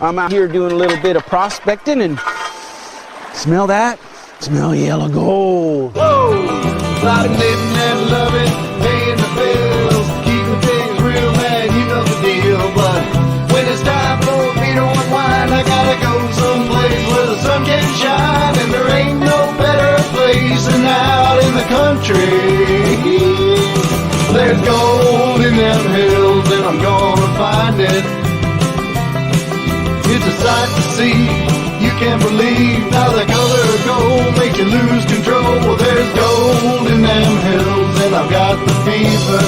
I'm out here doing a little bit of prospecting, and smell that? Smell yellow gold. Whoa! I've been living and loving, paying the bills, keeping things real, man, you know the deal. But when it's time for me to unwind, I gotta go someplace where the sun can shine, and there ain't no better place than out in the country. There's gold in them hills, and I'm gonna find it. It's a sight to see. You can't believe how the color of gold makes you lose control. Well, there's gold in them hills, and I've got the fever.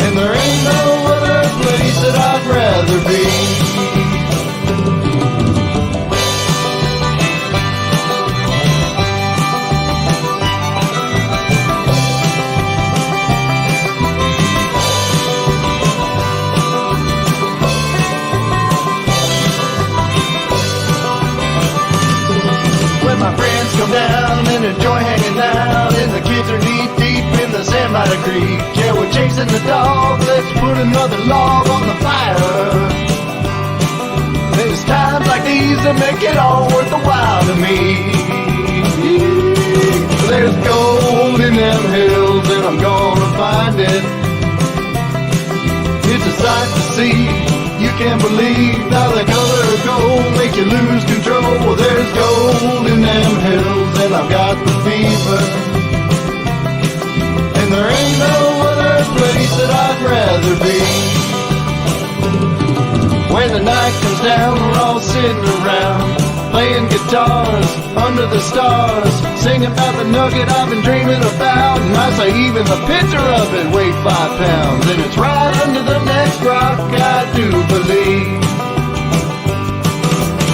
And there ain't no other place that I'd rather be. My friends come down and enjoy hanging out, and the kids are knee deep in the sand by the creek. Yeah, we're chasing the dog, let's put another log on the fire. There's times like these that make it all worth the while to me. There's gold in them hills, and I'm gonna find it. It's a sight to see. You can't believe how the color of gold makes you lose control. Well, there's gold in them hills, and I've got the fever. And there ain't no other place that I'd rather be. When the night comes down, we're all sitting around, playing guitars under the stars, singing about the nugget I've been dreaming about. And I say even the picture of it weighed 5 pounds, and it's right under the next rock, I do believe.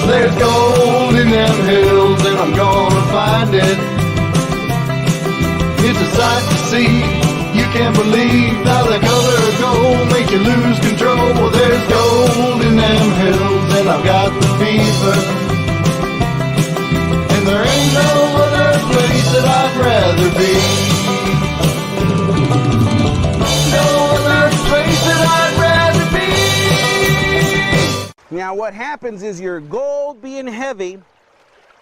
There's gold in them hills, and I'm gonna find it. It's a sight to see. You can't believe how the color of gold makes you lose control. Well, there's gold in them hills, and I've got the fever. And there ain't no other place that I'd rather be. No other place that I'd rather be. Now what happens is your gold being heavy,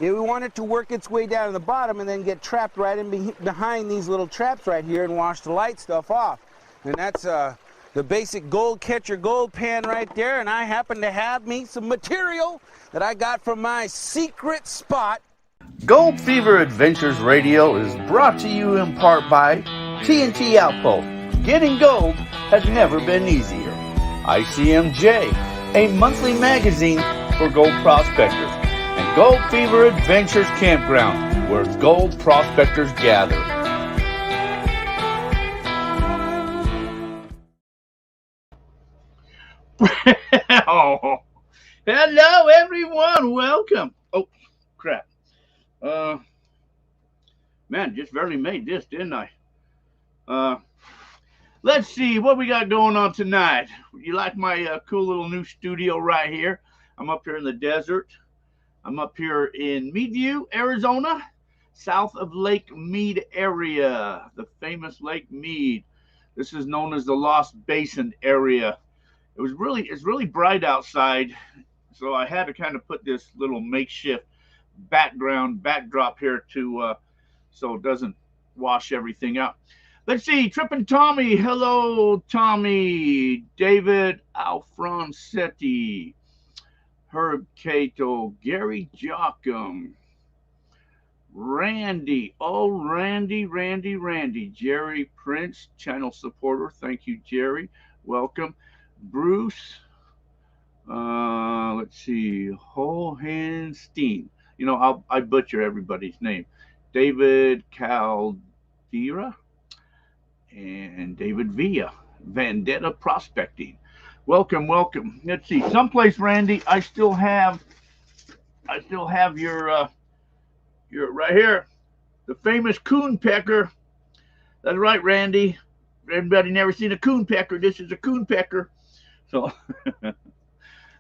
we want it to work its way down to the bottom and then get trapped right in behind these little traps right here and wash the light stuff off. And that's the basic gold catcher gold pan right there. And I happen to have me some material that I got from my secret spot. Gold Fever Adventures Radio is brought to you in part by TNT Outpost. Getting gold has never been easier. Icmj, a monthly magazine for gold prospectors. And Gold Fever Adventures Campground, where gold prospectors gather. Oh, hello everyone, welcome. Oh, crap. Man, just barely made this, didn't I? Let's see what we got going on tonight. You like my cool little new studio right here? I'm up here in the desert. I'm up here in Meadview, Arizona, south of Lake Mead area, the famous Lake Mead. This is known as the Lost Basin area. It's really bright outside, so I had to kind of put this little makeshift backdrop here to so it doesn't wash everything out. Let's see, Trippin' Tommy, hello Tommy, David Alfronsetti, Herb Cato, Gary Jocham, Randy, Randy, Jerry Prince, channel supporter, thank you Jerry, welcome, Bruce, let's see, Hohenstein, you know, I butcher everybody's name, David Caldera, and David Villa, Vendetta Prospecting. Welcome. Let's see. Someplace, Randy, I still have your right here, the famous coon pecker. That's right, Randy. Everybody never seen a coon pecker. This is a coon pecker. So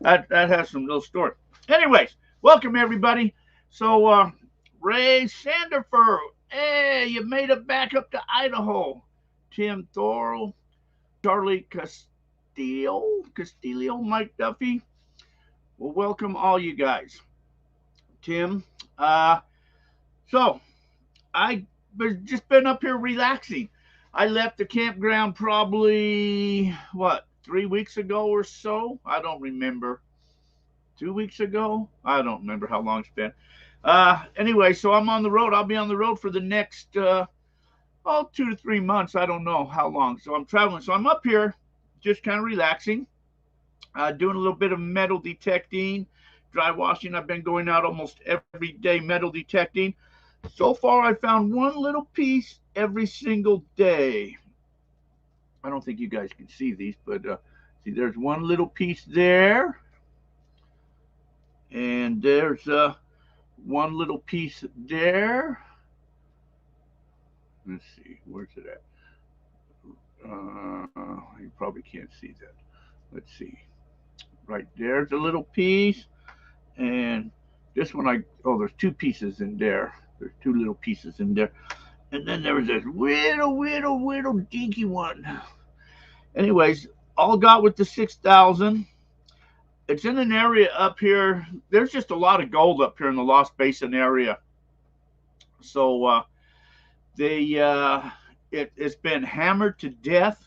that has some little story. Anyways, welcome everybody. So Ray Sanderfer, hey, you made it back up to Idaho. Tim Thorle, Charlie Castillo, Mike Duffy, Well, welcome all you guys. Tim, so I was just been up here relaxing. I left the campground probably, what, 3 weeks ago or so? I don't remember. 2 weeks ago? I don't remember how long it's been. Anyway, so I'm on the road. I'll be on the road for the next, 2 to 3 months. I don't know how long. So I'm traveling. So I'm up here just kind of relaxing, doing a little bit of metal detecting, dry washing. I've been going out almost every day metal detecting. So far, I found one little piece every single day. I don't think you guys can see these, but see, there's one little piece there, and there's one little piece there. Let's see, where's it at? You probably can't see that. Let's see. Right there's a little piece, and this one there's two pieces in there. There's two little pieces in there. And then there was this little dinky one. Anyways, all got with the 6,000. It's in an area up here. There's just a lot of gold up here in the Lost Basin area. So it's been hammered to death.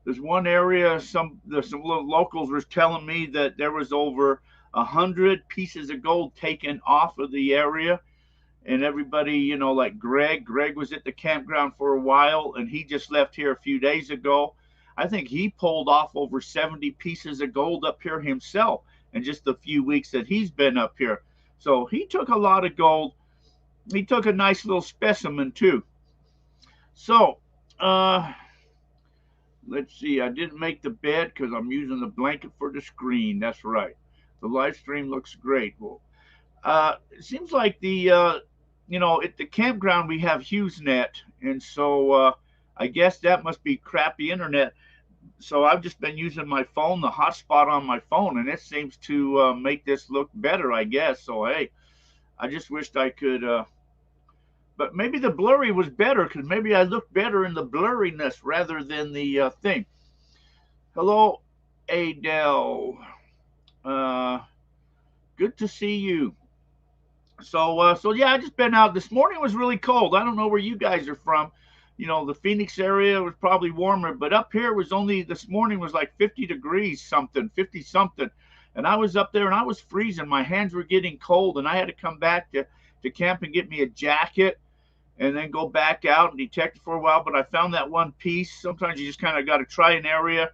There's one area, some locals were telling me that there was over 100 pieces of gold taken off of the area. And everybody, like Greg was at the campground for a while, and he just left here a few days ago. I think he pulled off over 70 pieces of gold up here himself in just the few weeks that he's been up here. So he took a lot of gold. He took a nice little specimen too. So, let's see. I didn't make the bed because I'm using the blanket for the screen. That's right. The live stream looks great. Well, it seems like at the campground we have HughesNet, and so I guess that must be crappy internet. So I've just been using my phone, the hotspot on my phone, and it seems to make this look better, I guess. So hey, I just wished I could. But maybe the blurry was better because maybe I looked better in the blurriness rather than the thing. Hello, Adele. Good to see you. So yeah, I just been out. This morning was really cold. I don't know where you guys are from. The Phoenix area was probably warmer, but up here was only this morning was like 50 degrees something, 50 something. And I was up there and I was freezing. My hands were getting cold, and I had to come back to camp and get me a jacket and then go back out and detect for a while. But I found that one piece. Sometimes you just kind of got to try an area.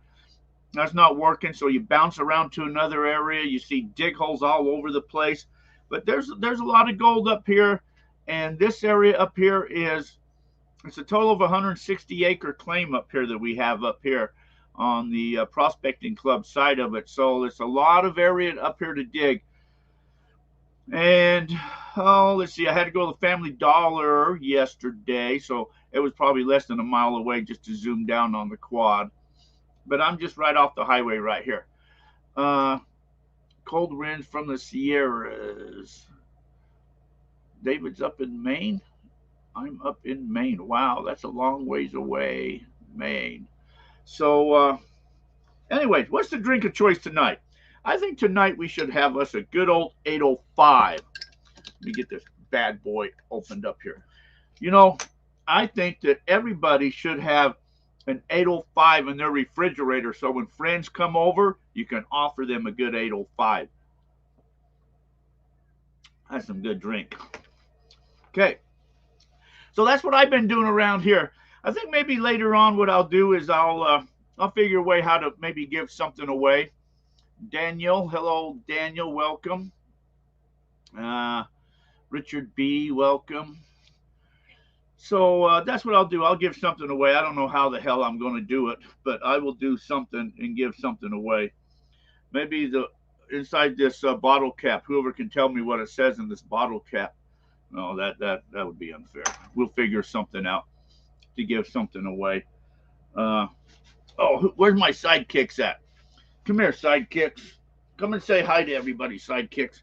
That's not working, so you bounce around to another area. You see dig holes all over the place. But there's a lot of gold up here, and this area up here it's a total of 160-acre claim up here that we have up here on the prospecting club side of it. So it's a lot of area up here to dig. And let's see, I had to go to the Family Dollar yesterday, so it was probably less than a mile away just to zoom down on the quad. But I'm just right off the highway right here. Cold winds from the Sierras. David's up in Maine. I'm up in Maine. Wow, that's a long ways away, Maine. So, anyways, what's the drink of choice tonight? I think tonight we should have us a good old 805. Let me get this bad boy opened up here. I think that everybody should have an 805 in their refrigerator, so when friends come over, you can offer them a good 805. That's some good drink. Okay, so that's what I've been doing around here. I think maybe later on what I'll do is I'll figure a way how to maybe give something away. Daniel, hello, Daniel, welcome. Richard B, welcome. So that's what I'll do. I'll give something away. I don't know how the hell I'm going to do it, but I will do something and give something away. Maybe inside this bottle cap, whoever can tell me what it says in this bottle cap. No, that would be unfair. We'll figure something out to give something away. Where's my sidekicks at? Come here, sidekicks. Come and say hi to everybody, sidekicks.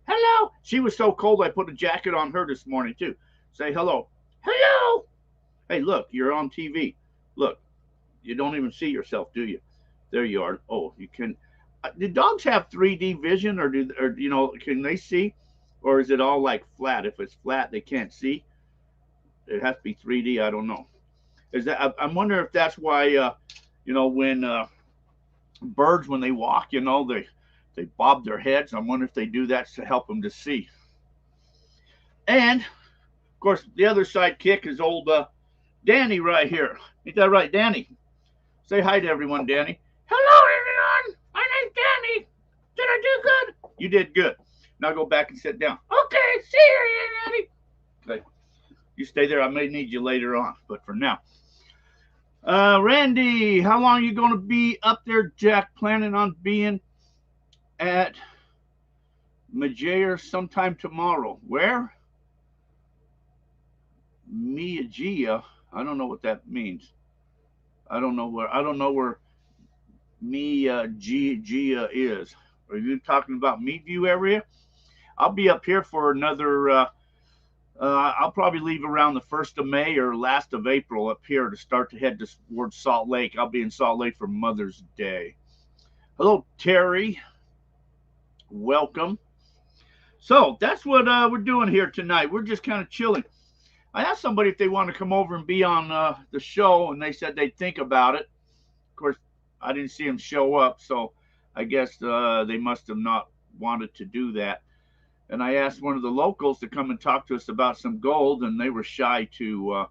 Hello. She was so cold I put a jacket on her this morning too. Say hello. Hello. Hey, look, you're on TV. Look, you don't even see yourself, do you? There you are. Oh, you can. Do dogs have 3D vision, or can they see, or is it all like flat? If it's flat, they can't see. It has to be 3D. I don't know. Is that? I'm wondering if that's why. When birds, when they walk, they bob their heads. I wonder if they do that to help them to see. And of course, the other sidekick is old Danny right here. Ain't that right, Danny? Say hi to everyone, Danny. Hello, everyone. My name's Danny. Did I do good? You did good. Now go back and sit down. Okay, see you, Danny. Okay. You stay there. I may need you later on, but for now. Randy, how long are you going to be up there, Jack? Planning on being at Majair sometime tomorrow. Where? Mia. I don't know what that means. I don't know where Mia is. Are you talking about Meadview area? I'll be up here for another. I'll probably leave around the 1st of May or last of April up here to start to head towards Salt Lake. I'll be in Salt Lake for Mother's Day. Hello, Terry. Welcome. So that's what we're doing here tonight. We're just kind of chilling. I asked somebody if they want to come over and be on the show, and they said they'd think about it. Of course, I didn't see them show up, so I guess they must have not wanted to do that. And I asked one of the locals to come and talk to us about some gold, and they were shy to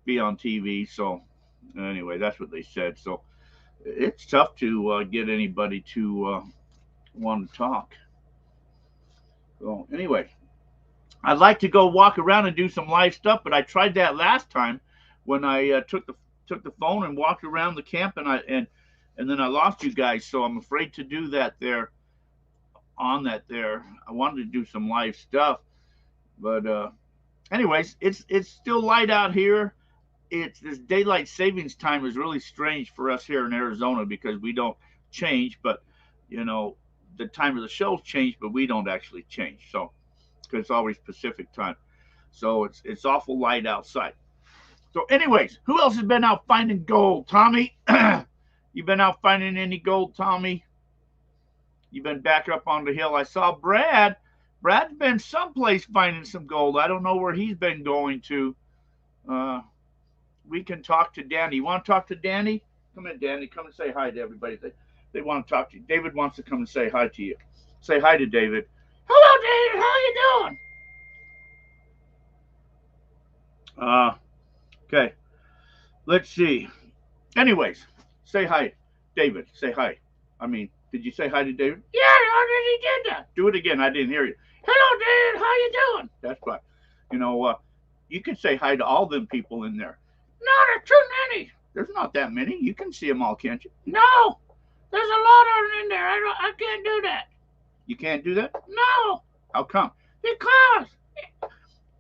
be on TV. So anyway, that's what they said. So it's tough to get anybody to want to talk. So anyway, I'd like to go walk around and do some live stuff, but I tried that last time when I took the phone and walked around the camp, and then I lost you guys. So I'm afraid to do that there. On that there, I wanted to do some live stuff, but anyways, it's still light out here. This daylight savings time is really strange for us here in Arizona because we don't change, but the time of the shows change, but we don't actually change. So because it's always Pacific time, so it's awful light outside. So anyways, who else has been out finding gold? Tommy, you been out finding any gold, Tommy? You've been back up on the hill. I saw Brad. Brad's been someplace finding some gold. I don't know where he's been going to. We can talk to Danny. You want to talk to Danny? Come in, Danny. Come and say hi to everybody. They want to talk to you. David wants to come and say hi to you. Say hi to David. Hello, David. How you doing? Okay. Let's see. Anyways, say hi, David. Say hi. Did you say hi to David? Yeah, I already did that. Do it again. I didn't hear you. Hello, David. How you doing? That's right. You can say hi to all them people in there. No, there's too many. There's not that many. You can see them all, can't you? No, there's a lot of them in there. I can't do that. You can't do that? No. How come? Because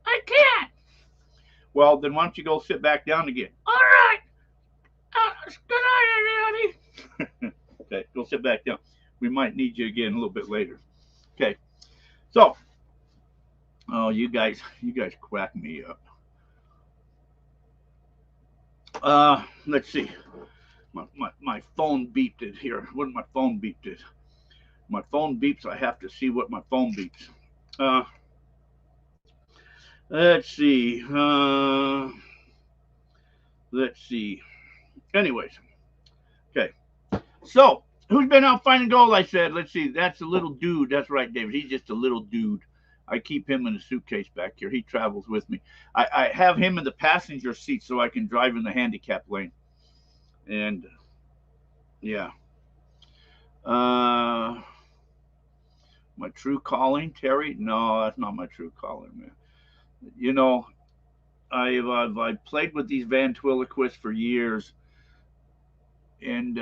I can't. Well, then why don't you go sit back down again? All right. Good night, everybody. Okay, go sit back down. We might need you again a little bit later. Okay. So, you guys crack me up. Let's see. My phone beeped it here. What did my phone beeped it? My phone beeps. I have to see what my phone beeps. Let's see. Let's see. Anyways. Okay. So, who's been out finding gold? I said, let's see. That's a little dude. That's right, David. He's just a little dude. I keep him in a suitcase back here. He travels with me. I have him in the passenger seat so I can drive in the handicap lane. And, yeah. My true calling, Terry? No, that's not my true calling, man. I've played with these ventriloquists for years. And,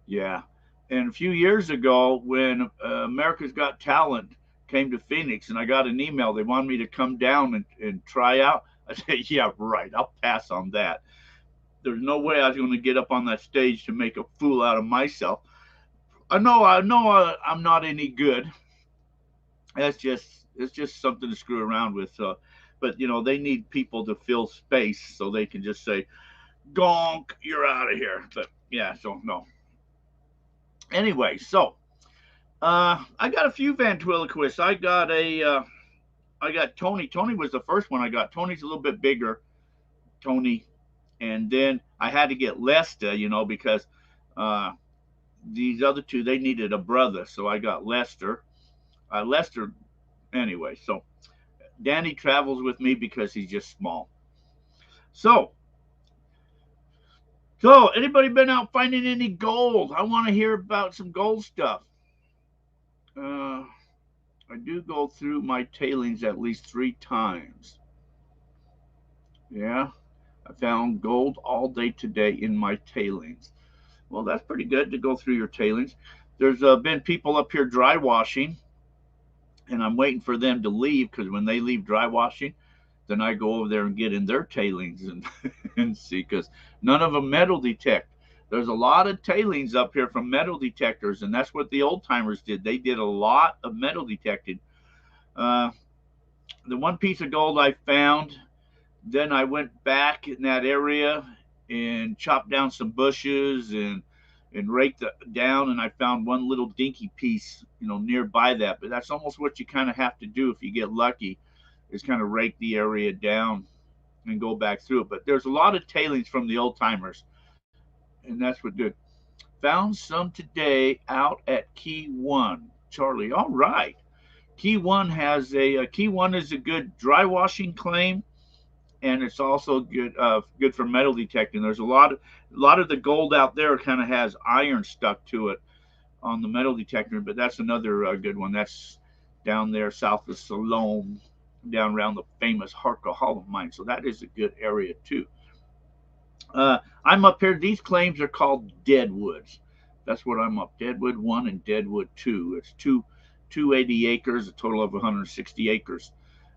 yeah. And a few years ago, when America's Got Talent came to Phoenix, and I got an email, they wanted me to come down and try out. I said, yeah, right. I'll pass on that. There's no way I was going to get up on that stage to make a fool out of myself. I know I'm not any good. It's just something to screw around with. But, they need people to fill space so they can just say, gonk, you're out of here. But, yeah, so no. Anyway, so I got a few ventriloquists. I got Tony. Tony was the first one I got. Tony's a little bit bigger, Tony, and then I had to get Lesta, because uh, these other two, they needed a brother, so I got Lester. Lester, anyway. So Danny travels with me because he's just small. So, anybody been out finding any gold? I want to hear about some gold stuff. I do go through my tailings at least 3 times. Yeah, I found gold all day today in my tailings. Well, that's pretty good to go through your tailings. There's been people up here dry washing, and I'm waiting for them to leave, because when they leave dry washing, then I go over there and get in their tailings and, and see, because none of them metal detect. There's a lot of tailings up here from metal detectors, and that's what the old timers did. They did a lot of metal detecting. The one piece of gold I found, then I went back in that area and chopped down some bushes and raked it down, and I found one little dinky piece, nearby that. But that's almost what you kind of have to do if you get lucky, is kind of rake the area down and go back through it. But there's a lot of tailings from the old timers, and that's what good. Found some today out at Key One, Charlie. All right. Key One Key One is a good dry washing claim, and it's also good for metal detecting. There's a lot of the gold out there kind of has iron stuck to it on the metal detector, but that's another good one. That's down there south of Salome, down around the famous Harka Hollow mine. So that is a good area too. I'm up here. These claims are called Deadwoods. That's what I'm up. Deadwood 1 and Deadwood 2. It's 280 acres, a total of 160 acres.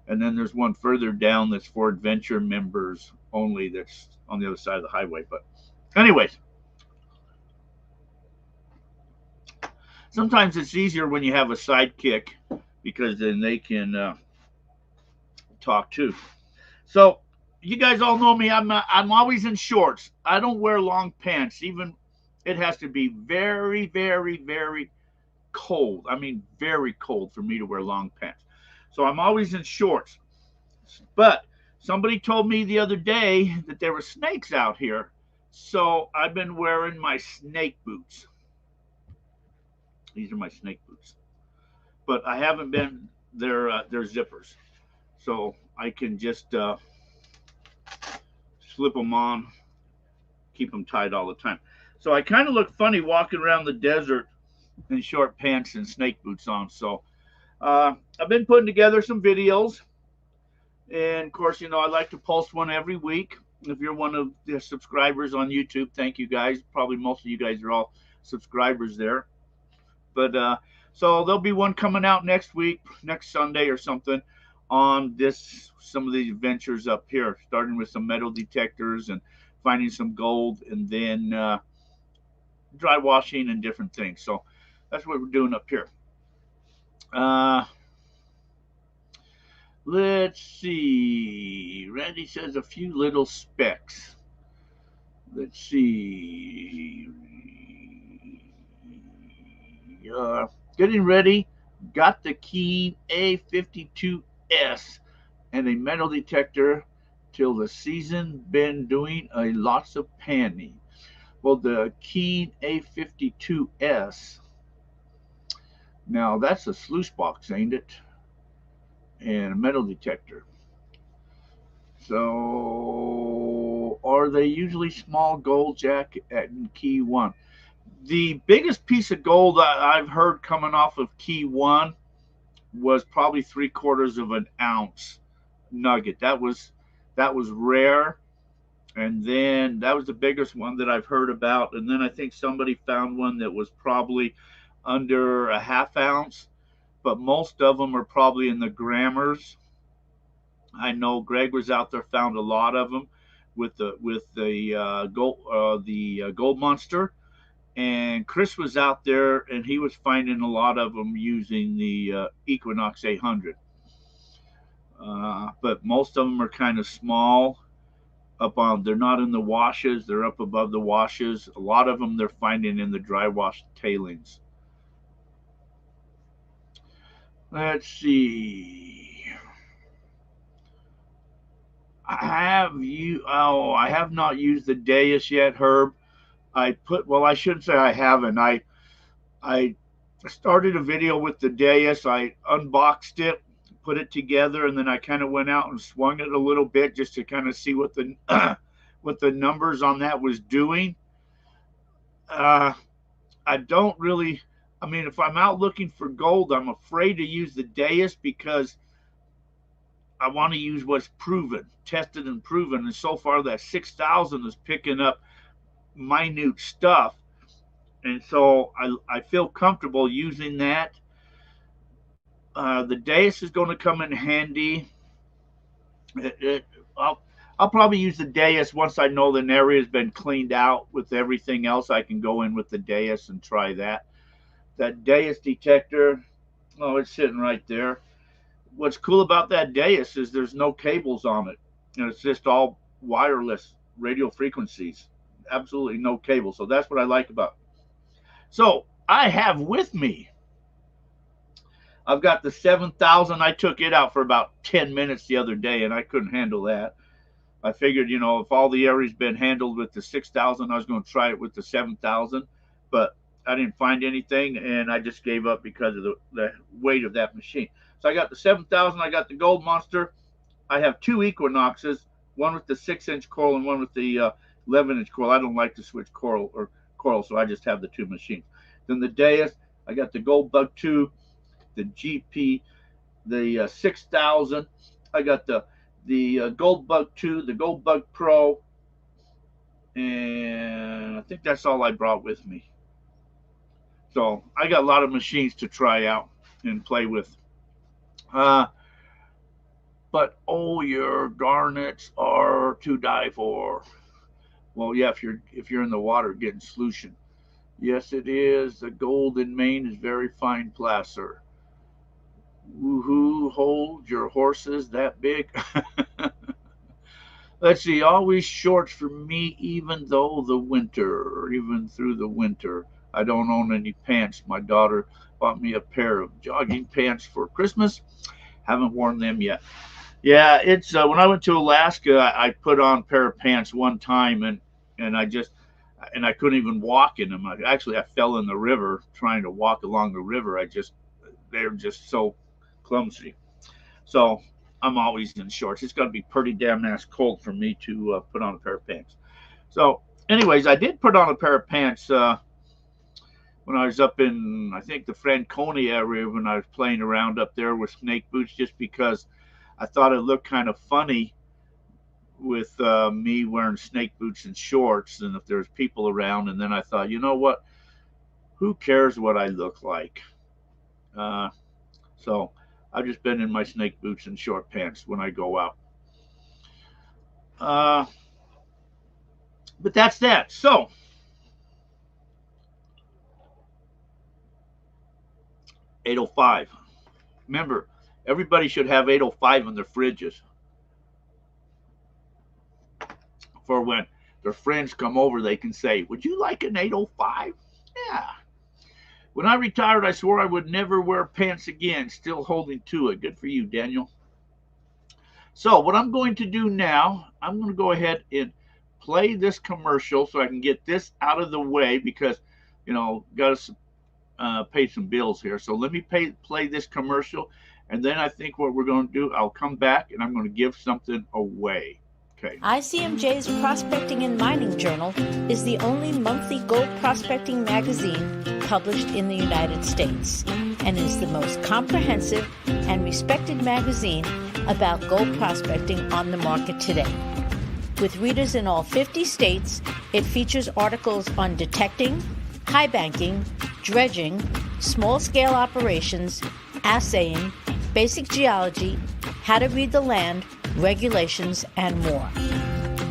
And then there's one further down that's for adventure members only, that's on the other side of the highway. But anyways, sometimes it's easier when you have a sidekick, because then they can talk too. So you guys all know me. I'm always in shorts. I don't wear long pants. Even it has to be very, very, very cold. I mean, very cold for me to wear long pants. So I'm always in shorts. But somebody told me the other day that there were snakes out here. So I've been wearing my snake boots. These are my snake boots. But I haven't been, they're zippers. So I can just slip them on, keep them tied all the time. So I kind of look funny walking around the desert in short pants and snake boots on. So I've been putting together some videos. And of course, I like to post one every week. If you're one of the subscribers on YouTube, thank you guys. Probably most of you guys are all subscribers there. But so there'll be one coming out next week, next Sunday or something, on some of these adventures up here, starting with some metal detectors and finding some gold, and then dry washing and different things. So that's what we're doing up here. Let's see. Randy says a few little specks. Let's see. Getting ready. Got the Keen A52S and a metal detector till the season. Been doing a lots of panning. Well, the Keen A52S. Now that's a sluice box, ain't it? And a metal detector. So, are they usually small gold jack at Key 1? The biggest piece of gold I've heard coming off of Key 1 was probably 3/4 of an ounce nugget. That was rare. And then that was the biggest one that I've heard about. And then I think somebody found one that was probably under a half ounce, but most of them are probably in the grammars. I know Greg was out there, found a lot of them with the gold monster, and Chris was out there and he was finding a lot of them using the Equinox 800. But most of them are kind of small, they're not in the washes, they're up above the washes. A lot of them they're finding in the dry wash tailings. Let's see. I have not used the Deus yet, Herb. I shouldn't say I haven't. I started a video with the Deus. I unboxed it, put it together, and then I kind of went out and swung it a little bit just to kind of see what the what the numbers on that was doing. I don't really. I mean, if I'm out looking for gold, I'm afraid to use the Deus because I want to use what's proven, tested and proven. And so far, that 6,000 is picking up minute stuff. And so I feel comfortable using that. The Deus is going to come in handy. I'll probably use the Deus once I know the area has been cleaned out with everything else. I can go in with the Deus and try that. That Deus detector, oh, it's sitting right there. What's cool about that Deus is there's no cables on it. And it's just all wireless radio frequencies. Absolutely no cable. So that's what I like about it. So I have with me, I've got the 7,000. I took it out for about 10 minutes the other day, and I couldn't handle that. I figured, you know, if all the area's been handled with the 6,000, I was going to try it with the 7,000. But I didn't find anything, and I just gave up because of the weight of that machine. So I got the 7,000. I got the Gold Monster. I have two Equinoxes, one with the 6-inch coil and one with the 11-inch coil. I don't like to switch coil, so I just have the two machines. Then the Deus, I got the Gold Bug 2, the GP, the 6,000. I got the Gold Bug 2, the Gold Bug Pro, and I think that's all I brought with me. So I got a lot of machines to try out and play with. But oh, your garnets are to die for. Well, yeah, if you're in the water getting solution. Yes, it is. The gold in Maine is very fine placer. Woohoo! Hold your horses that big. Let's see. Always shorts for me, even through the winter. I don't own any pants. My daughter bought me a pair of jogging pants for Christmas. Haven't worn them yet. Yeah, it's when I went to Alaska, I put on a pair of pants one time, and I couldn't even walk in them. I fell in the river trying to walk along the river. They're just so clumsy. So I'm always in shorts. It's got to be pretty damn ass cold for me to put on a pair of pants. So anyways, I did put on a pair of pants when I was up in, I think, the Franconia area when I was playing around up there with snake boots, just because I thought it looked kind of funny with me wearing snake boots and shorts, and if there's people around. And then I thought, you know what? Who cares what I look like? So I've just been in my snake boots and short pants when I go out. But that's that. So $8.05. Remember, everybody should have $8.05 in their fridges for when their friends come over, they can say, would you like an $8.05? Yeah. When I retired, I swore I would never wear pants again. Still holding to it. Good for you, Daniel. So what I'm going to do now, I'm going to go ahead and play this commercial so I can get this out of the way because, you know, got to pay some bills here. So let me play this commercial, and then I think what we're going to do, I'll come back and I'm going to give something away. Okay. Icmj's Prospecting and Mining Journal is the only monthly gold prospecting magazine published in the United States and is the most comprehensive and respected magazine about gold prospecting on the market today. With readers in all 50 states, it features articles on detecting, high banking, dredging, small-scale operations, assaying, basic geology, how to read the land, regulations, and more.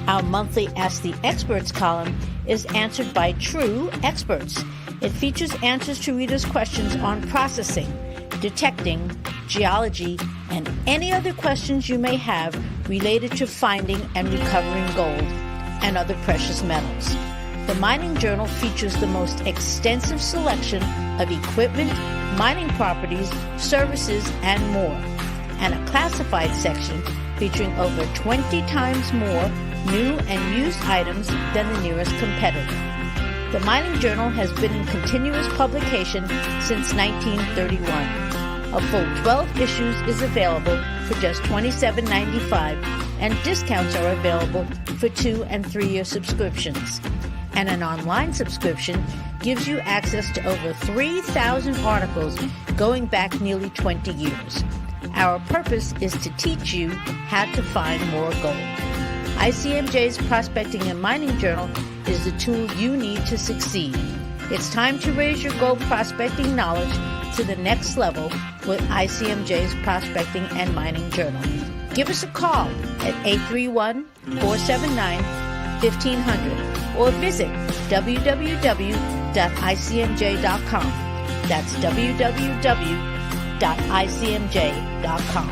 Our monthly Ask the Experts column is answered by true experts. It features answers to readers' questions on processing, detecting, geology, and any other questions you may have related to finding and recovering gold and other precious metals. The Mining Journal features the most extensive selection of equipment, mining properties, services, and more, and a classified section featuring over 20 times more new and used items than the nearest competitor. The Mining Journal has been in continuous publication since 1931. A full 12 issues is available for just $27.95, and discounts are available for 2- and 3-year subscriptions. And an online subscription gives you access to over 3,000 articles going back nearly 20 years. Our purpose is to teach you how to find more gold. ICMJ's Prospecting and Mining Journal is the tool you need to succeed. It's time to raise your gold prospecting knowledge to the next level with ICMJ's Prospecting and Mining Journal. Give us a call at 831-479-1500 or visit www.icmj.com. That's www.icmj.com.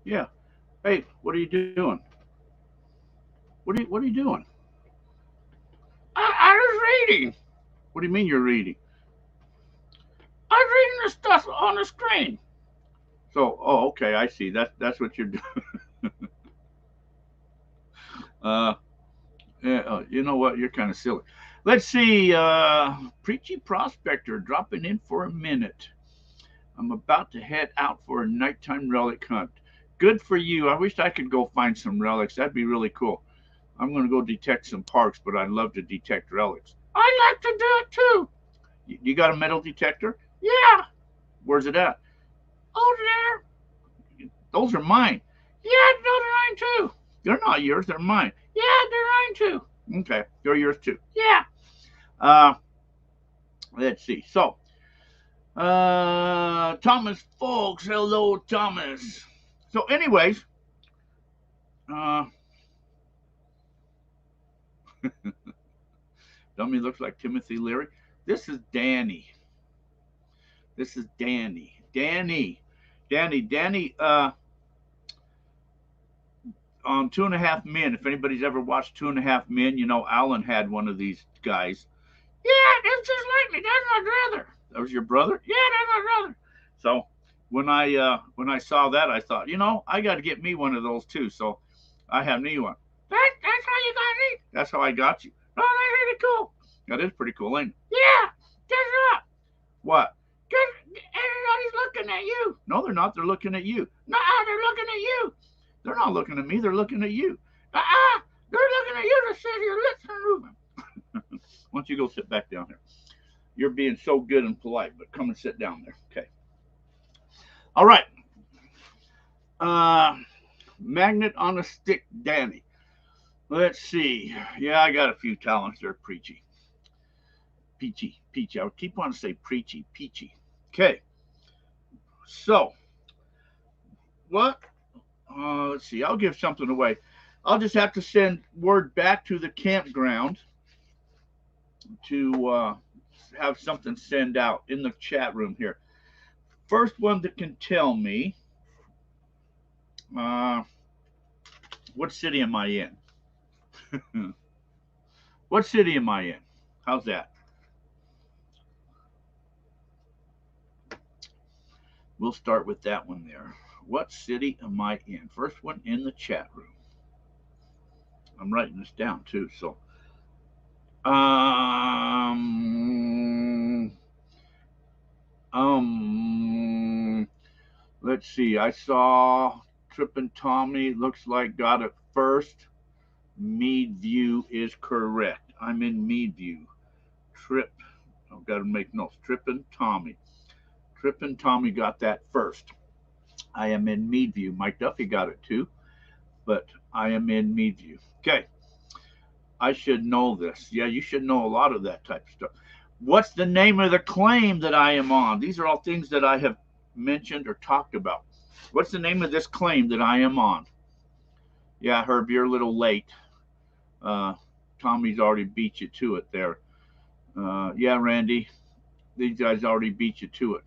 Yeah. Hey, what are you doing? What are you doing? I was reading. What do you mean you're reading? I was reading the stuff on the screen. So, oh, okay, I see. That's what you're doing. Yeah, you know what? You're kind of silly. Let's see. Preachy Prospector dropping in for a minute. I'm about to head out for a nighttime relic hunt. Good for you. I wish I could go find some relics. That'd be really cool. I'm going to go detect some parks, but I'd love to detect relics. I'd like to do it too. You got a metal detector? Yeah. Where's it at? Over there. Those are mine. Yeah, those are mine too. They're not yours. They're mine. Yeah, they're mine too. Okay, they're yours too. Yeah. Let's see. So, Thomas Folks. Hello, Thomas. So, anyways, dummy looks like Timothy Leary. This is Danny. This is Danny. Danny. On 2.5 Men. If anybody's ever watched 2.5 Men, you know Alan had one of these guys. Yeah, it's just like me. That's my brother. That was your brother? Yeah, that's my brother. So when I saw that, I thought, you know, I got to get me one of those too. So I have me one. That's how you got me. That's how I got you. Oh, that's really cool. That is pretty cool, ain't it? Yeah. Guess what? What? Everybody's looking at you. No, they're not. They're looking at you. No, they're looking at you. They're not looking at me. They're looking at you. They're looking at you to see your lips are moving. Why don't you go sit back down here? You're being so good and polite, but come and sit down there. Okay. All right. Magnet on a stick, Danny. Let's see. Yeah, I got a few talents there, Preachy. Peachy. I would keep wanting to say Preachy, Peachy. Okay. So, what? Let's see. I'll give something away. I'll just have to send word back to the campground to have something send out in the chat room here. First one that can tell me what city am I in? What city am I in? How's that? We'll start with that one there. What city am I in? First one in the chat room. I'm writing this down too. So, let's see. I saw Trippin' Tommy. Looks like got it first. Meadview is correct. I'm in Meadview. I've got to make notes. Trippin' Tommy got that first. I am in Meadview. Mike Duffy got it too, but I am in Meadview. Okay. I should know this. Yeah, you should know a lot of that type of stuff. What's the name of the claim that I am on? These are all things that I have mentioned or talked about. What's the name of this claim that I am on? Yeah, Herb, you're a little late. Tommy's already beat you to it there. Yeah, Randy, these guys already beat you to it.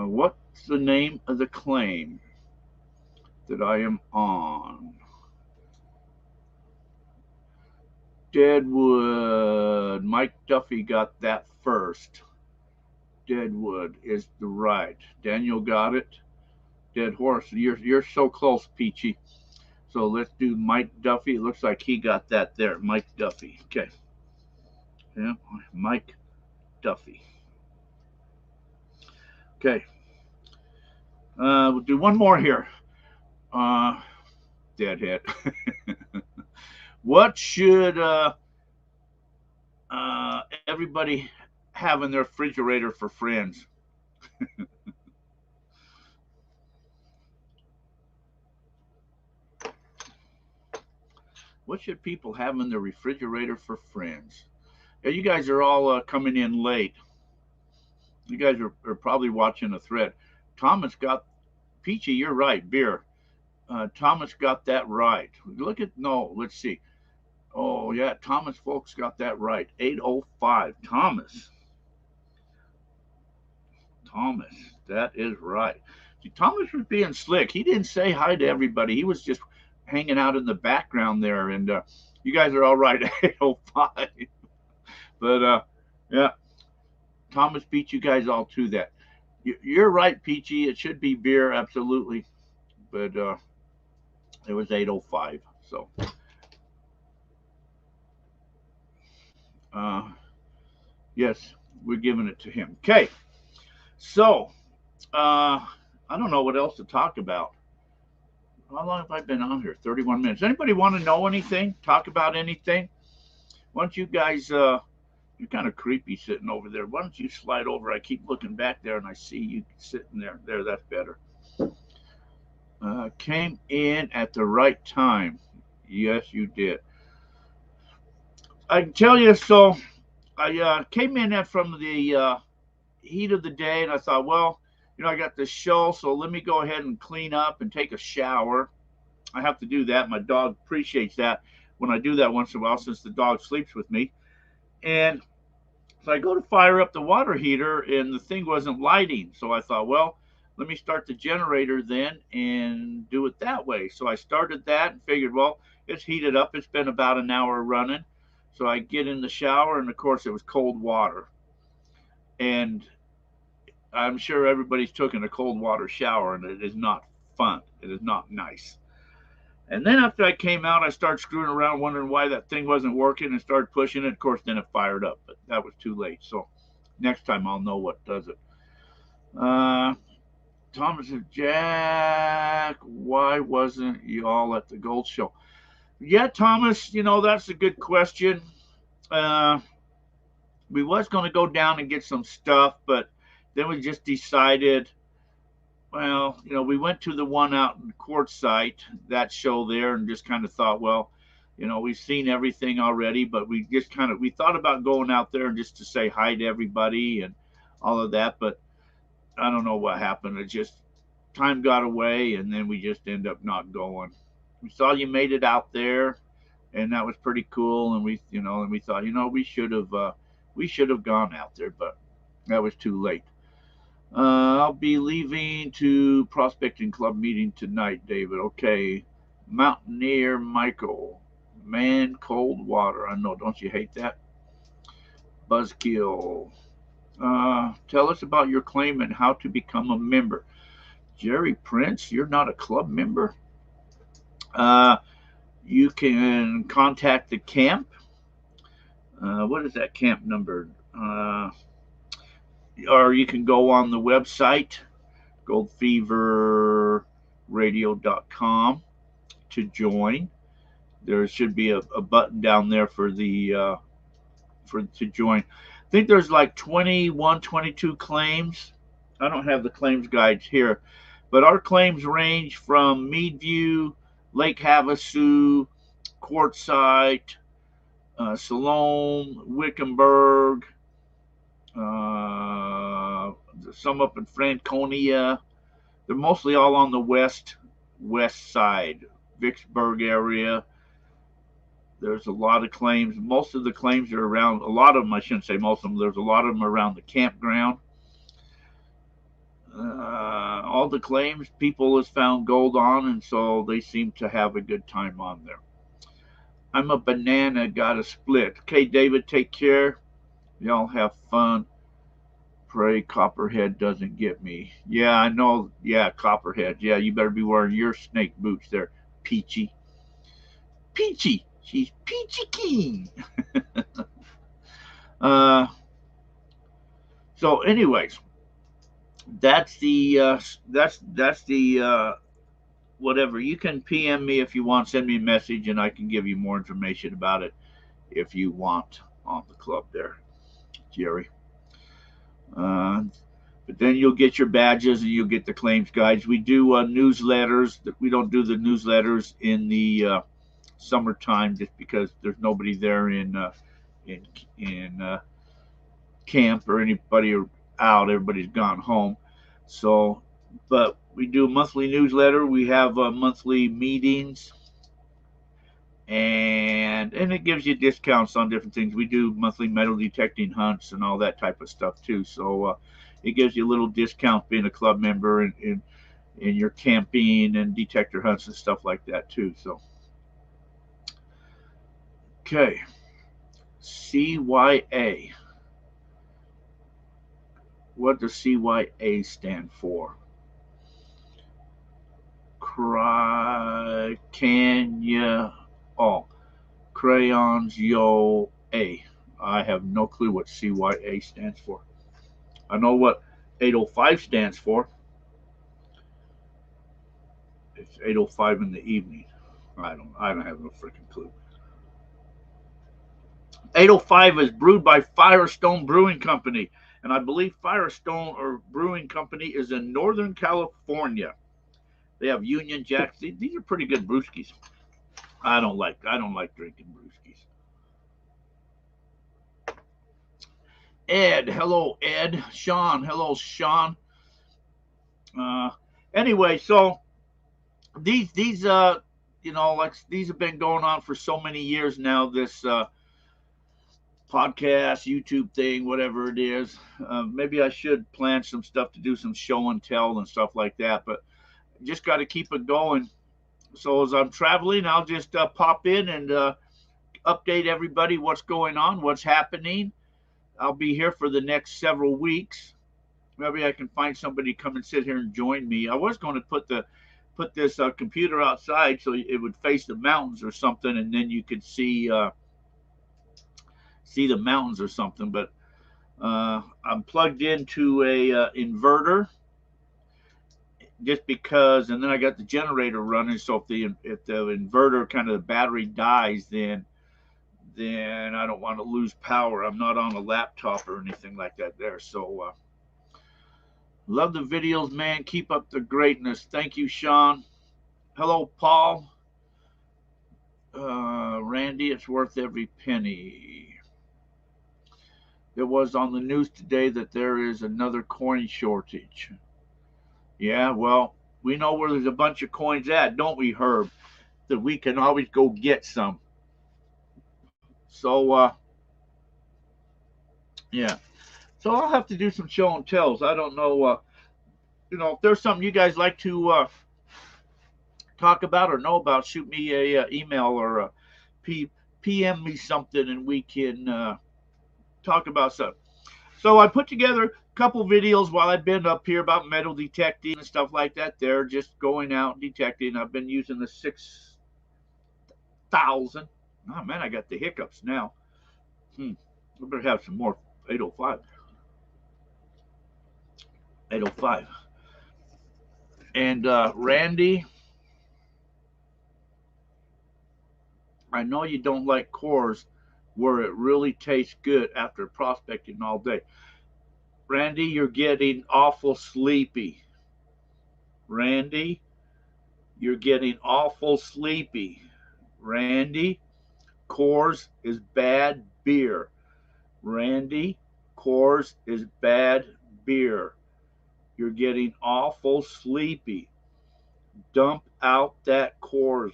What's the name of the claim that I am on? Deadwood. Mike Duffy got that first. Deadwood is the right. Daniel got it. Dead horse. You're so close, Peachy. So let's do Mike Duffy. It looks like he got that there. Mike Duffy. Okay. Yeah, Mike Duffy. Okay. We'll do one more here. Deadhead. What should everybody have in their refrigerator for friends? What should people have in their refrigerator for friends? Yeah, you guys are all coming in late. You guys are probably watching a thread. Thomas got, Peachy, you're right, beer. Thomas got that right. Look at, no, let's see. Oh, yeah, Thomas folks got that right. 805. Thomas, that is right. See, Thomas was being slick. He didn't say hi to everybody. He was just hanging out in the background there. And you guys are all right, 805. But yeah, Thomas beat you guys all to that. You're right, Peachy. It should be beer, absolutely. But it was 805. So yes, we're giving it to him. Okay. So I don't know what else to talk about. How long have I been on here? 31 minutes. Anybody want to know anything? Talk about anything? Why don't you guys, you're kind of creepy sitting over there. Why don't you slide over? I keep looking back there and I see you sitting there. There, that's better. Came in at the right time. Yes, you did. I can tell you, so I came in from the heat of the day and I thought, well, I got this show, so let me go ahead and clean up and take a shower. I have to do that. My dog appreciates that when I do that once in a while, since the dog sleeps with me. And so I go to fire up the water heater and the thing wasn't lighting. So I thought, well, let me start the generator then and do it that way. So I started that and figured, well, it's heated up. It's been about an hour running. So I get in the shower and of course it was cold water. And I'm sure everybody's taken a cold water shower and it is not fun. It is not nice. And then after I came out, I started screwing around wondering why that thing wasn't working and started pushing it. Of course, then it fired up, but that was too late. So next time I'll know what does it. Thomas and Jack, why wasn't you all at the Gold Show? Yeah, Thomas, that's a good question. We was going to go down and get some stuff, but then we just decided, well, we went to the one out in Quartzsite, that show there, and just kind of thought, well, we've seen everything already, but we thought about going out there and just to say hi to everybody and all of that, but I don't know what happened. It just, time got away, and then we just end up not going. We saw you made it out there, and that was pretty cool, and we thought, we should have gone out there, but that was too late. I'll be leaving to Prospecting Club meeting tonight, David. Okay. Mountaineer Michael. Man, cold water. I know. Don't you hate that? Buzzkill. Tell us about your claim and how to become a member. Jerry Prince, you're not a club member? You can contact the camp. What is that camp number? Or you can go on the website, goldfeverradio.com, to join. There should be a button down there for to join. I think there's like 21, 22 claims. I don't have the claims guides here, but our claims range from Meadview, Lake Havasu, Quartzsite, Siloam, Wickenburg, some up in Franconia. They're mostly all on the west side, Vicksburg area. There's a lot of claims. Most of the claims are around, a lot of them, I shouldn't say most of them, there's a lot of them around the campground. All the claims people has found gold on, and so they seem to have a good time on there. I'm a banana, got a split. Okay, David, take care. Y'all have fun. Pray Copperhead doesn't get me. Yeah, I know. Yeah, Copperhead. Yeah, you better be wearing your snake boots there, Peachy. Peachy. She's Peachy Keen. So, anyways, that's the whatever. You can PM me if you want. Send me a message, and I can give you more information about it if you want on the club there, Jerry. But then you'll get your badges and you'll get the claims guides. We do newsletters. We don't do the newsletters in the summertime just because there's nobody there in camp or anybody out. Everybody's gone home. So, but we do a monthly newsletter. We have monthly meetings, and it gives you discounts on different things. We do monthly metal detecting hunts and all that type of stuff too. So it gives you a little discount being a club member in your camping and detector hunts and stuff like that too. So, okay, CYA. What does CYA stand for? Crayons Yo A. I have no clue what CYA stands for. I know what 805 stands for. It's 8:05 in the evening. I don't have no freaking clue. 805 is brewed by Firestone Brewing Company, and I believe Firestone or Brewing Company is in Northern California. They have Union Jacks. These are pretty good brewskis. I don't like drinking brewskis. Ed, hello Ed. Sean, hello Sean. Anyway, so these these have been going on for so many years now. This podcast, YouTube thing, whatever it is. Maybe I should plan some stuff to do some show and tell and stuff like that, but just got to keep it going. So as I'm traveling, I'll just pop in and update everybody what's going on, what's happening. I'll be here for the next several weeks. Maybe I can find somebody to come and sit here and join me. I was going to put this computer outside so it would face the mountains or something, and then you could see the mountains or something. But I'm plugged into a inverter just because, and then I got the generator running. So if the inverter kind of the battery dies, then I don't want to lose power. I'm not on a laptop or anything like that there. So love the videos, man. Keep up the greatness. Thank you, Sean. Hello, Paul. Randy, it's worth every penny. There was on the news today that there is another coin shortage. Yeah, well, we know where there's a bunch of coins at, don't we, Herb? That we can always go get some. So, yeah. So I'll have to do some show and tells. I don't know, if there's something you guys like to talk about or know about, shoot me a email or PM me something and we can talk about stuff. So I put together a couple videos while I've been up here about metal detecting and stuff like that. They're just going out and detecting. I've been using the 6000. Oh man, I got the hiccups now. I better have some more 805. 805. And Randy, I know you don't like cores where it really tastes good after prospecting all day. Randy, you're getting awful sleepy. Randy, you're getting awful sleepy. Randy, Coors is bad beer. Randy, Coors is bad beer. You're getting awful sleepy. Dump out that Coors,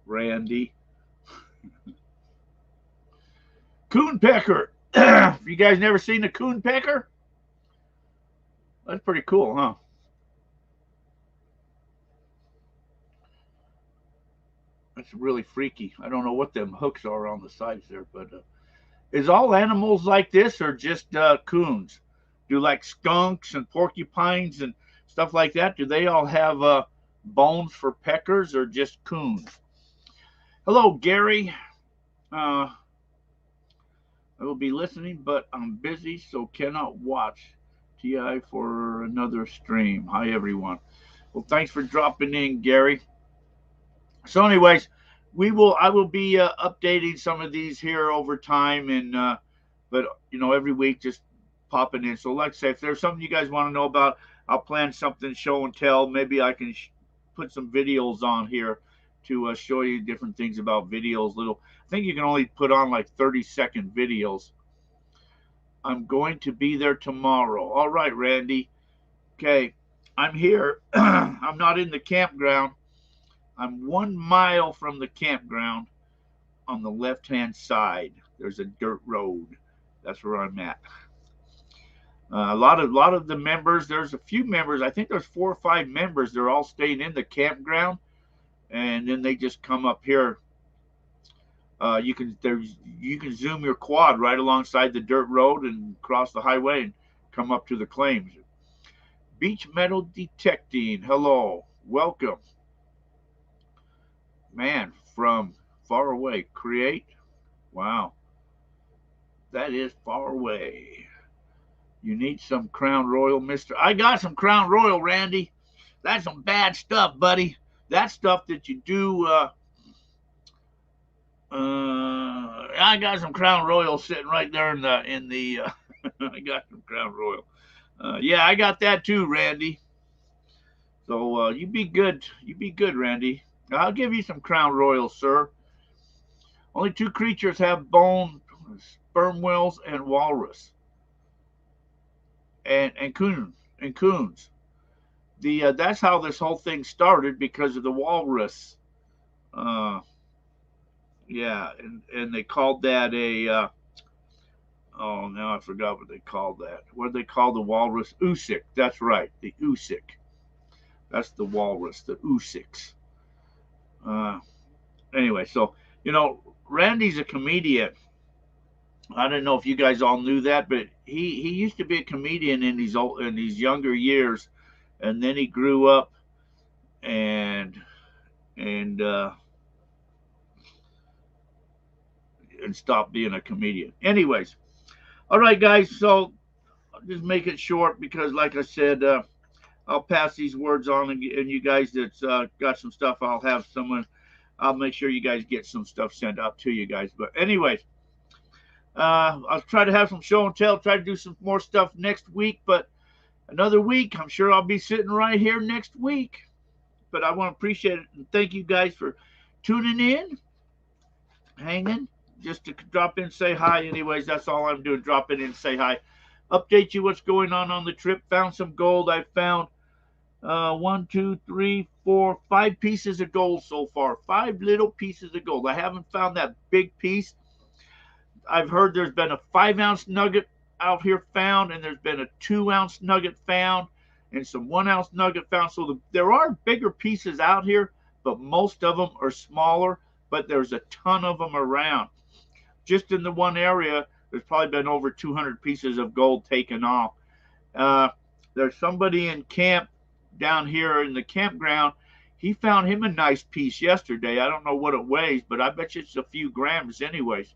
Randy. Coon pecker. You guys never seen a coon pecker? That's pretty cool, huh? That's really freaky. I don't know what them hooks are on the sides there, but is all animals like this or just coons? Do like skunks and porcupines and stuff like that? Do they all have bones for peckers or just coons? Hello, Gary. I will be listening, but I'm busy, so cannot watch TI for another stream. Hi, everyone. Well, thanks for dropping in, Gary. So, anyways, I will be updating some of these here over time, and but every week just popping in. So, like I say, if there's something you guys want to know about, I'll plan something show and tell. Maybe I can put some videos on here to show you different things about videos. I think you can only put on like 30-second videos. I'm going to be there tomorrow. All right, Randy. Okay, I'm here. I'm not in the campground. I'm 1 mile from the campground on the left-hand side. There's a dirt road. That's where I'm at. A lot of the members, there's a few members, I think there's 4 or 5 members. They're all staying in the campground, and then they just come up here. You can zoom your quad right alongside the dirt road and cross the highway and come up to the claims. Beach metal detecting. Hello, welcome. Man, from far away. Create. Wow, that is far away. You need some Crown Royal, mister. I got some Crown Royal, Randy. That's some bad stuff, buddy. That stuff that you do. I got some Crown Royal sitting right there in the. I got some Crown Royal. Yeah, I got that too, Randy. So you be good. You be good, Randy. I'll give you some Crown Royal, sir. Only 2 creatures have bone: sperm whales and walrus. And coons. That's how this whole thing started, because of the walrus. Yeah, and they called that a oh, now I forgot what they called that. What did they call the walrus? Usik. That's right, the Usik. That's the walrus, the Usiks. Anyway, so Randy's a comedian. I don't know if you guys all knew that, but he used to be a comedian in these younger years, and then he grew up and stopped being a comedian. Anyways, all right, guys. So I'll just make it short because, like I said, I'll pass these words on, and you guys that's got some stuff, I'll make sure you guys get some stuff sent out to you guys. But anyways. I'll try to have some show and tell, try to do some more stuff next week, but another week, I'm sure I'll be sitting right here next week. But I want to appreciate it and thank you guys for tuning in, hanging, just to drop in, say hi. Anyways, that's all I'm doing, drop in and say hi. Update you what's going on the trip. Found some gold. I found 1, 2, 3, 4, 5 pieces of gold so far. 5 little pieces of gold. I haven't found that big piece. I've heard there's been a 5-ounce nugget out here found, and there's been a 2-ounce nugget found, and some 1-ounce nugget found. So there are bigger pieces out here, but most of them are smaller, but there's a ton of them around. Just in the one area, there's probably been over 200 pieces of gold taken off. There's somebody in camp down here in the campground. He found him a nice piece yesterday. I don't know what it weighs, but I bet you it's a few grams anyways.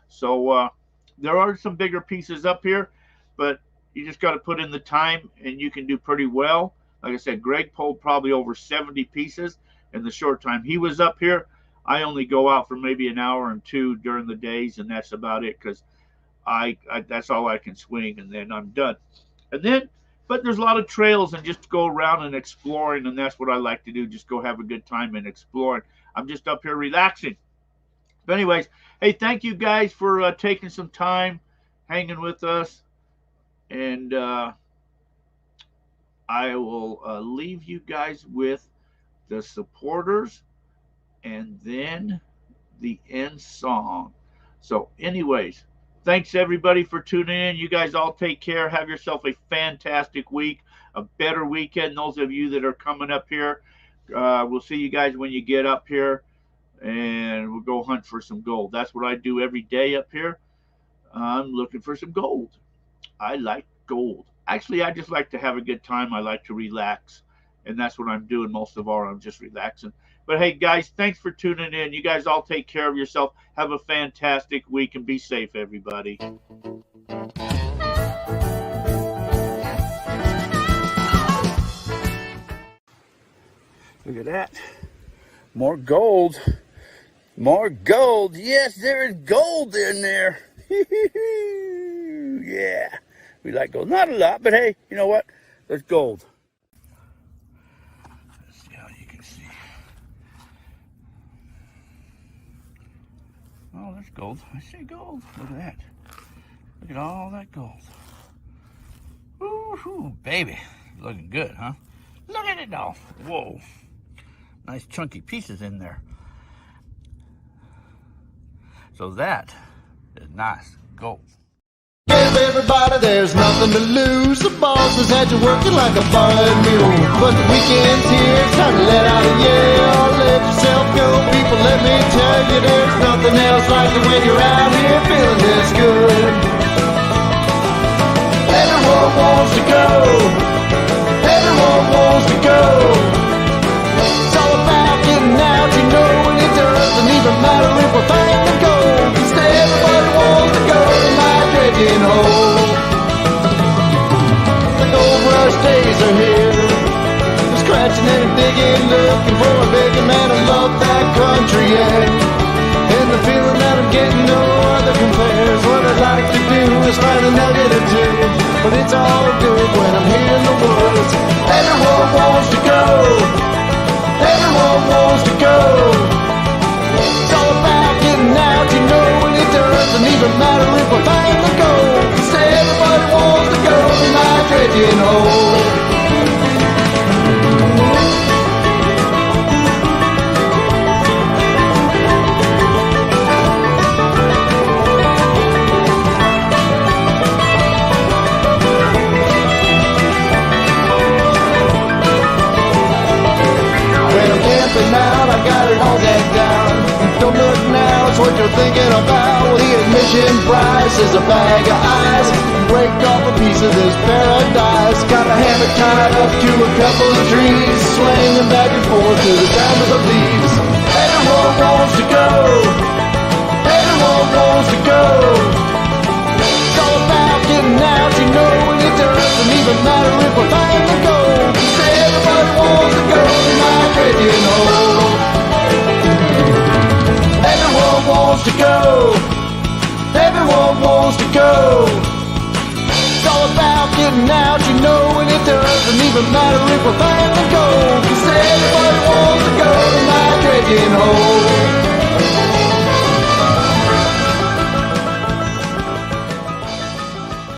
So there are some bigger pieces up here, but you just got to put in the time, and you can do pretty well. Like I said, Greg pulled probably over 70 pieces in the short time he was up here. I only go out for maybe an hour and 2 during the days, and that's about it, because I that's all I can swing, and then I'm done. But there's a lot of trails and just go around and exploring, and that's what I like to do, just go have a good time and exploring. I'm just up here relaxing. But anyways, hey, thank you guys for taking some time, hanging with us. And I will leave you guys with the supporters and then the end song. So anyways, thanks everybody for tuning in. You guys all take care. Have yourself a fantastic week, a better weekend. Those of you that are coming up here, we'll see you guys when you get up here, and we'll go hunt for some gold. That's what I do every day up here. I'm looking for some gold. I like gold. Actually, I just like to have a good time. I like to relax, and that's what I'm doing most of all. I'm just relaxing. But hey, guys, thanks for tuning in. You guys all take care of yourself. Have a fantastic week, and be safe, everybody. Look at that. More gold. More gold. Yes, there is gold in there. Yeah. We like gold. Not a lot, but hey, you know what? There's gold. Let's see how you can see. Oh, there's gold. I see gold. Look at that. Look at all that gold. Woo-hoo, baby. Looking good, huh? Look at it all. Whoa. Nice chunky pieces in there. So that is nice gold. Give everybody, there's nothing to lose. The boss has had you working like a barred mule. But the weekend's here, it's time to let out a yell. Let yourself go, people, let me tell you, there's nothing else like it when you're out here feeling this good. Everyone wants to go. Everyone wants to go. It's all about getting out, you know, and it doesn't even matter if we're finding gold. 'Cause everybody wants to go to my dredging hole. The gold rush days are here. We're scratching and digging, looking for a bigger man to love that country, yeah. And the feeling that I'm getting, no other compares. What I'd like to do is find a nugget or two, but it's all good when I'm here in the woods. Everyone wants to go. Everyone wants to go. It's all about getting out, you know, and it doesn't even matter if we find the gold. 'Cause everybody wants to go to my dredging hole. Out, I got it all decked down. Don't look now, it's what you're thinking about. Well, the admission price is a bag of ice. Break off a piece of this paradise. Got a hammock tied up to a couple of trees, swinging back and forth to the sound of the leaves. Everyone wants to go. Everyone wants to go. It's all about getting out, you know, and it doesn't even matter if we're finding gold. 'Cause everybody wants to go to my dredging hole. Everyone wants to go. Everyone wants to go. It's all about getting out, you know, and it doesn't even matter if we're finding gold. 'Cause everybody wants to go to my dredging hole.